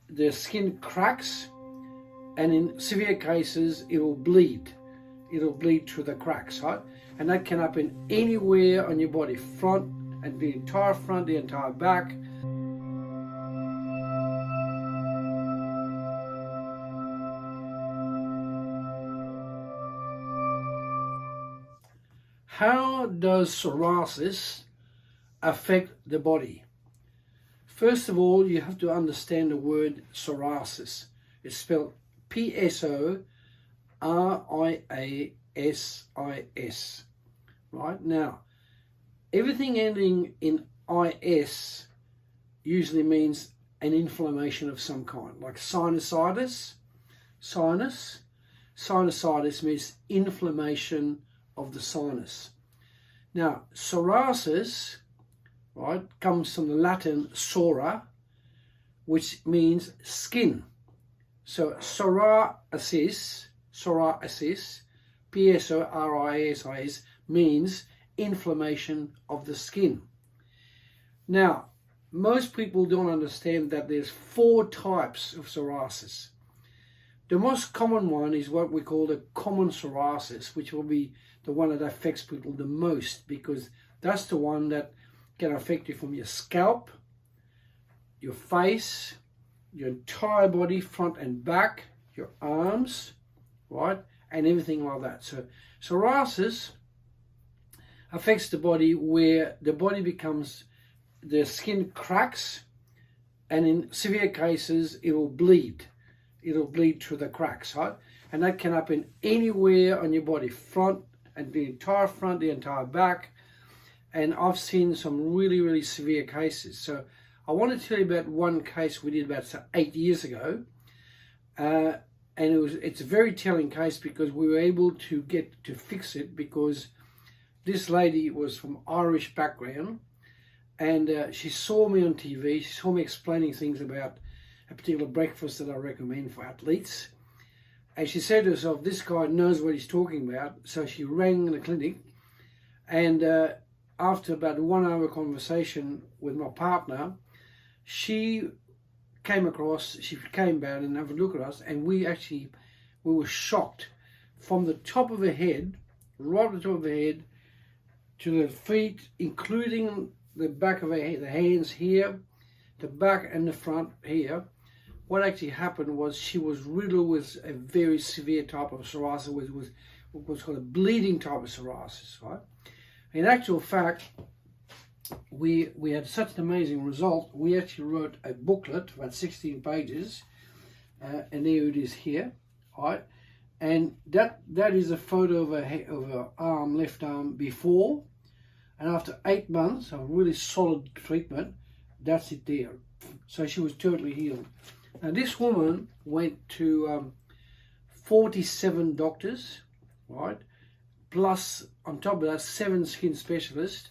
the skin cracks, and in severe cases it will bleed. It'll bleed through the cracks, right? And that can happen anywhere on your body, front and the entire front, the entire back. How does psoriasis affect the body? First of all, you have to understand the word psoriasis. It's spelled P-S-O-R-I-A-S-I-S. Right? Now, everything ending in I-S usually means an inflammation of some kind, like sinusitis. Sinusitis means inflammation of the sinus. Now, psoriasis, right, comes from the Latin psora, which means skin. So psoriasis, P-S-O-R-I-A-S-I-S, means inflammation of the skin. Now, most people don't understand that there's 4 types of psoriasis. The most common one is what we call the common psoriasis, which will be the one that affects people the most, because that's the one that can affect you from your scalp, your face, your entire body, front and back, your arms, right, and everything like that. So psoriasis affects the body where the body becomes, the skin cracks, and in severe cases it will bleed. It'll bleed through the cracks, right? And that can happen anywhere on your body, front and the entire front, the entire back. And I've seen some really, really severe cases. So I want to tell you about one case we did about 8 years ago. And it's a very telling case because we were able to get to fix it, because this lady was from Irish background, and she saw me on TV. She saw me explaining things about a particular breakfast that I recommend for athletes. And she said to herself, this guy knows what he's talking about. So she rang the clinic, and after about a 1 hour conversation with my partner, she came down and had a look at us, and we were shocked. From the top of her head, right at the top of her head, to the feet, including the back of her head, the hands here, the back and the front here. What actually happened was she was riddled with a very severe type of psoriasis, which was what's called a bleeding type of psoriasis, right? In actual fact, we had such an amazing result. We actually wrote a booklet, about 16 pages, and there it is here, right? And that is a photo of her arm, left arm, before, and after 8 months of really solid treatment, that's it there. So she was totally healed. Now this woman went to 47 doctors, right? Plus, on top of that, 7 skin specialists,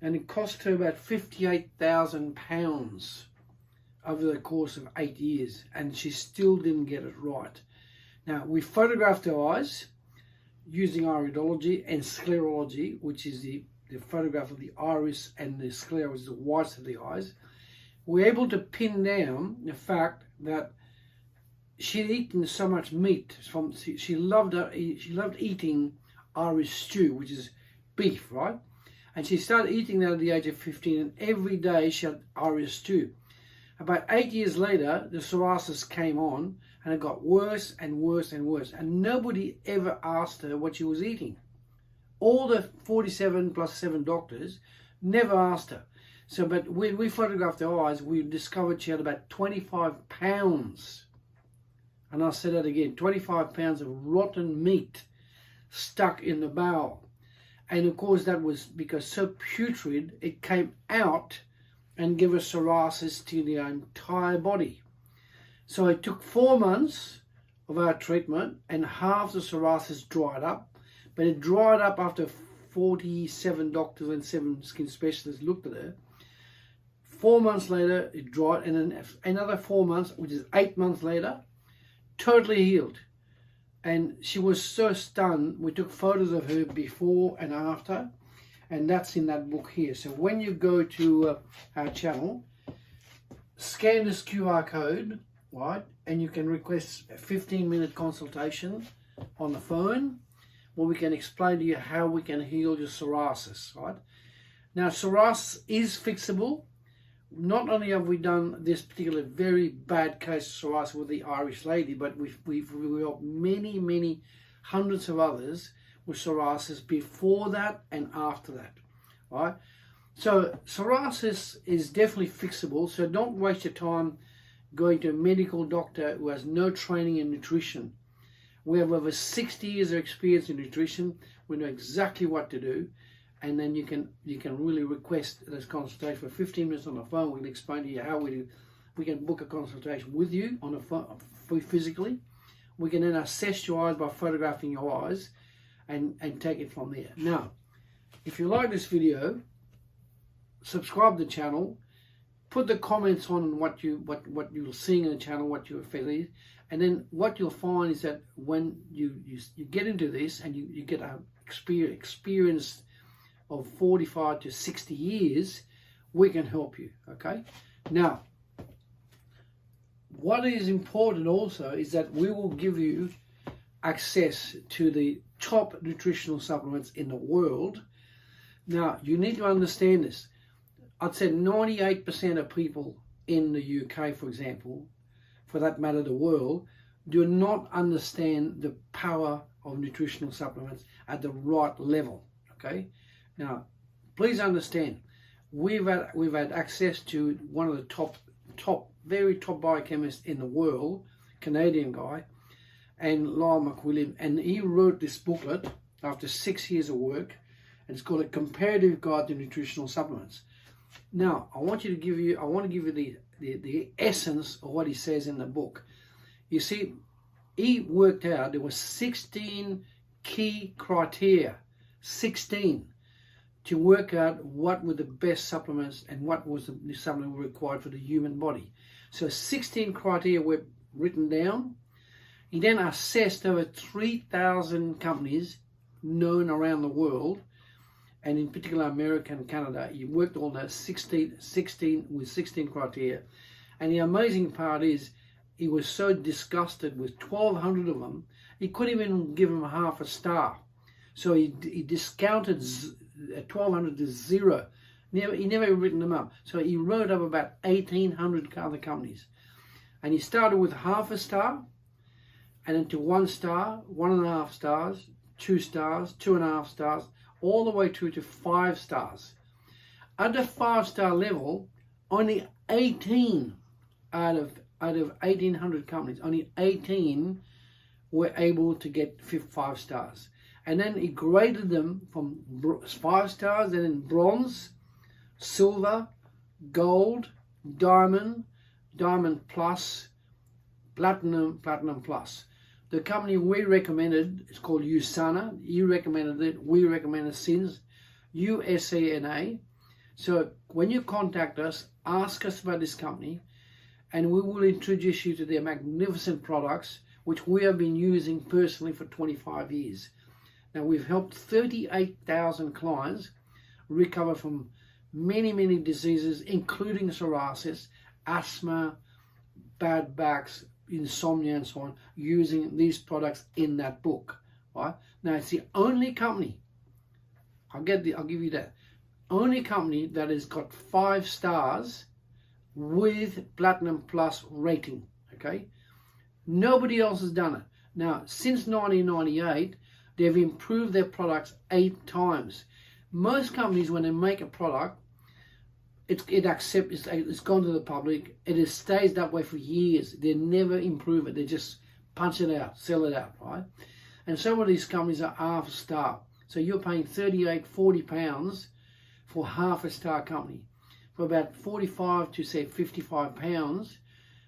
and it cost her about £58,000 over the course of 8 years, and she still didn't get it right. Now, we photographed her eyes using Iridology and sclerology, which is the photograph of the iris and the sclera, which is the whites of the eyes. We're able to pin down the fact that she'd eaten so much meat. She loved eating Irish stew, which is beef, right? And she started eating that at the age of 15, and every day she had Irish stew. About 8 years later, the psoriasis came on, and it got worse and worse and worse. And nobody ever asked her what she was eating. All the 47 plus 7 doctors never asked her. So, but when we photographed her eyes, we discovered she had about 25 pounds. And I'll say that again, 25 pounds of rotten meat stuck in the bowel. And of course that was because so putrid, it came out and gave her psoriasis to the entire body. So it took 4 months of our treatment, and half the psoriasis dried up. But it dried up after 47 doctors and 7 skin specialists looked at her. 4 months later, it dried, and then another 4 months, which is 8 months later, totally healed. And she was so stunned. We took photos of her before and after, and that's in that book here. So when you go to our channel, scan this QR code, right? And you can request a 15-minute consultation on the phone where we can explain to you how we can heal your psoriasis, right? Now, psoriasis is fixable. Not only have we done this particular very bad case of psoriasis with the Irish lady, but we've got many hundreds of others with psoriasis before that and after that, right? So psoriasis is definitely fixable, so don't waste your time going to a medical doctor who has no training in nutrition. We have over 60 years of experience in nutrition. We know exactly what to do, and then you can really request this consultation for 15 minutes on the phone. We'll explain to you how we do. We can book a consultation with you on the phone physically. We can then assess your eyes by photographing your eyes and take it from there. Now, if you like this video, subscribe to the channel, put the comments on what you're seeing in the channel, what you're feeling, and then what you'll find is that when you get into this and you get a experience of 45 to 60 years, we can help you, okay? Now, what is important also is that we will give you access to the top nutritional supplements in the world. Now, you need to understand this. I'd say 98% of people in the UK, for example, for that matter the world, do not understand the power of nutritional supplements at the right level, okay? Now, please understand, we've had access to one of the very top biochemists in the world, Canadian guy, and Lyle McWilliam, and he wrote this booklet after 6 years of work, and it's called A Comparative Guide to Nutritional Supplements. Now, I want to give you the essence of what he says in the book. You see, he worked out there were 16 key criteria, 16, to work out what were the best supplements and what was the supplement required for the human body. So 16 criteria were written down. He then assessed over 3,000 companies known around the world, and in particular America and Canada. He worked on that 16 criteria. And the amazing part is he was so disgusted with 1,200 of them, he couldn't even give them half a star. So he discounted 1,200 to zero. He never written them up. So he wrote up about 1,800 other companies. And he started with half a star, and then to 1 star, 1.5 stars, 2 stars, 2.5 stars, all the way through to 5 stars. At the 5-star level, only 18 out of 1,800 companies, only 18 were able to get 5 stars. And then he graded them from 5 stars, and then bronze, silver, gold, diamond, diamond plus, platinum, platinum plus. The company we recommended is called USANA. You recommended it. We recommended since USANA. So when you contact us, ask us about this company, and we will introduce you to their magnificent products, which we have been using personally for 25 years. Now, we've helped 38,000 clients recover from many diseases, including psoriasis, asthma, bad backs, insomnia, and so on, using these products in that book. Right? Now, it's the only company, I'll give you that, only company that has got 5 stars with Platinum Plus rating. Okay, nobody else has done it. Now, since 1998, they've improved their products 8 times. Most companies, when they make a product, it's gone to the public. It stays that way for years. They never improve it. They just punch it out, sell it out, right? And some of these companies are half a star. So you're paying 38, 40 pounds for half a star company. For about 45 to say 55 pounds,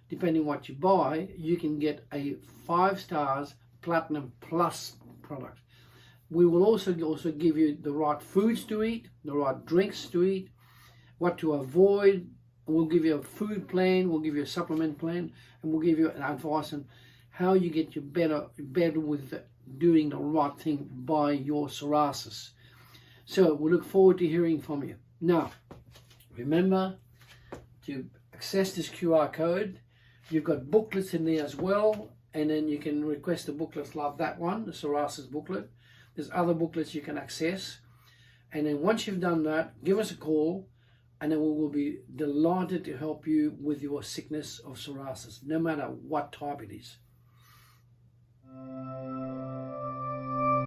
depending what you buy, you can get a 5 stars Platinum Plus product. We will also give you the right foods to eat, the right drinks to eat, what to avoid. We'll give you a food plan, we'll give you a supplement plan, and we'll give you an advice on how you get you better with doing the right thing by your psoriasis. So we look forward to hearing from you. Now, remember to access this QR code, You've got booklets in there as well, and then you can request the booklets like that one, the psoriasis booklet. There's other booklets you can access. And then once you've done that, give us a call, and then we will be delighted to help you with your sickness of psoriasis, no matter what type it is.